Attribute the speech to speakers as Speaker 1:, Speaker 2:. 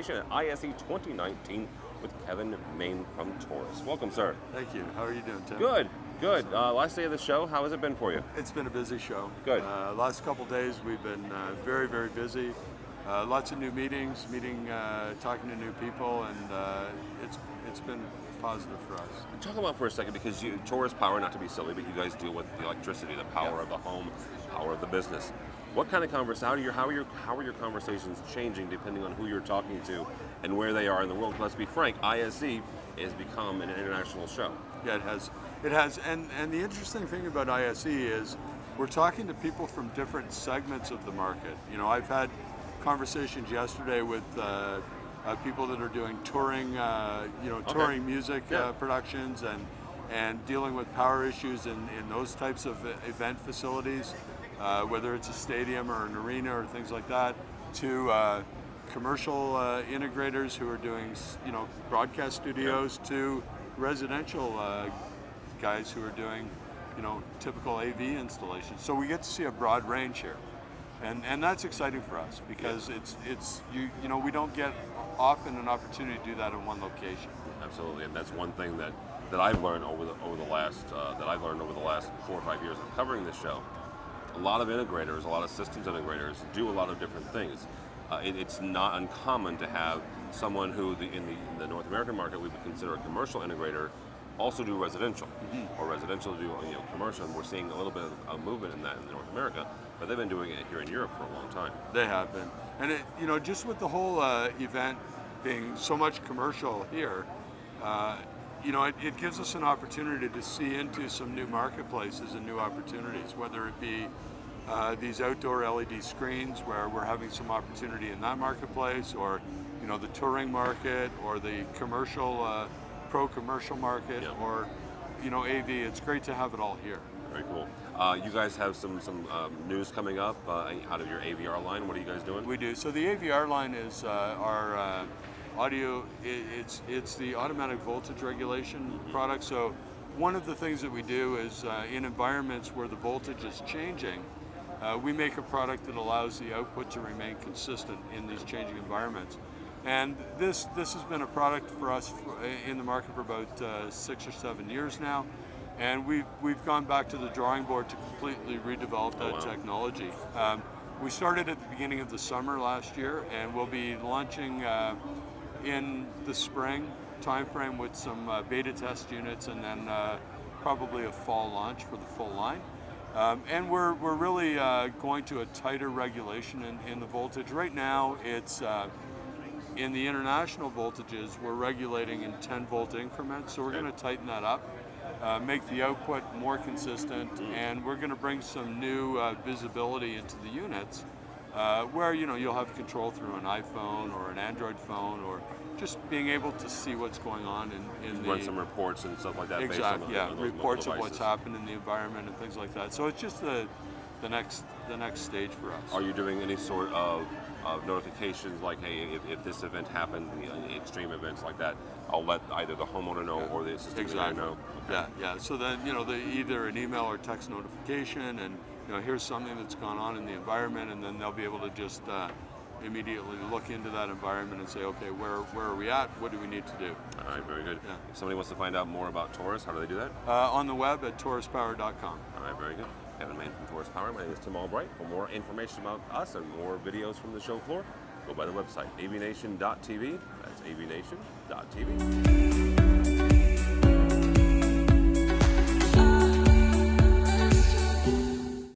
Speaker 1: AVNation at ISE 2019 with Kevin Main from Torus. Welcome, sir.
Speaker 2: Thank you. How are you doing, Tim?
Speaker 1: Good, good. Last day of the show, how has it been for you?
Speaker 2: It's been a busy show.
Speaker 1: Good.
Speaker 2: Last couple days we've been very, very busy. Lots of new meetings, talking to new people, and it's been positive for us.
Speaker 1: Talk about for a second, because Torus Power, not to be silly, but you guys deal with the electricity, the power of the home, power of the business. What kind of conversation? How are your conversations changing depending on who you're talking to and where they are in the world? Let's be frank, ISE has become an international show.
Speaker 2: Yeah, it has. It has, and the interesting thing about ISE is we're talking to people from different segments of the market. You know, I've had conversations yesterday with people that are doing touring, touring music productions and dealing with power issues in those types of event facilities, whether it's a stadium or an arena or things like that, to commercial integrators who are doing, broadcast studios, to residential guys who are doing, typical AV installations. So we get to see a broad range here. And that's exciting for us because it's we don't get often an opportunity to do that in one location.
Speaker 1: Absolutely, and that's one thing that I've learned over the last 4 or 5 years of covering this show. A lot of integrators, a lot of systems integrators do a lot of different things. It's not uncommon to have someone who in the North American market we would consider a commercial integrator also do residential, or residential do commercial, and we're seeing a little bit of movement in that in North America, but they've been doing it here in Europe for a long time.
Speaker 2: They have been, and just with the whole event being so much commercial here, it gives us an opportunity to see into some new marketplaces and new opportunities, whether it be these outdoor LED screens where we're having some opportunity in that marketplace, or the touring market, or the commercial pro-commercial market, or AV. It's great to have it all here.
Speaker 1: Very cool. You guys have some news coming up out of your AVR line. What are you guys doing?
Speaker 2: We do. So the AVR line is our audio. It's the automatic voltage regulation product. So one of the things that we do is in environments where the voltage is changing, we make a product that allows the output to remain consistent in these changing environments. And this has been a product for us in the market for about 6 or 7 years now, and we've gone back to the drawing board to completely redevelop that technology. We started at the beginning of the summer last year, and we'll be launching in the spring timeframe with some beta test units, and then probably a fall launch for the full line. And we're really going to a tighter regulation in the voltage. Right now, it's in the international voltages, we're regulating in 10-volt increments, so we're going to tighten that up, make the output more consistent, and we're going to bring some new visibility into the units, where you'll have control through an iPhone or an Android phone, or just being able to see what's going on in
Speaker 1: run some reports and stuff like that.
Speaker 2: Exactly. Reports of what's happened in the environment and things like that. So it's just the next stage for us.
Speaker 1: Are you doing any sort of notifications like, hey, if this event happened, extreme events like that, I'll let either the homeowner know or the assistant know?
Speaker 2: Okay. Yeah. So then, either an email or text notification, and here's something that's gone on in the environment, and then they'll be able to just immediately look into that environment and say, okay, where are we at? What do we need to do?
Speaker 1: All right, very good. Yeah. If somebody wants to find out more about Torus, how do they do that?
Speaker 2: On the web at toruspower.com.
Speaker 1: All right, very good. Kevin Main from Torus Power. My name is Tim Albright. For more information about us and more videos from the show floor, go by the website, avnation.tv. That's avnation.tv.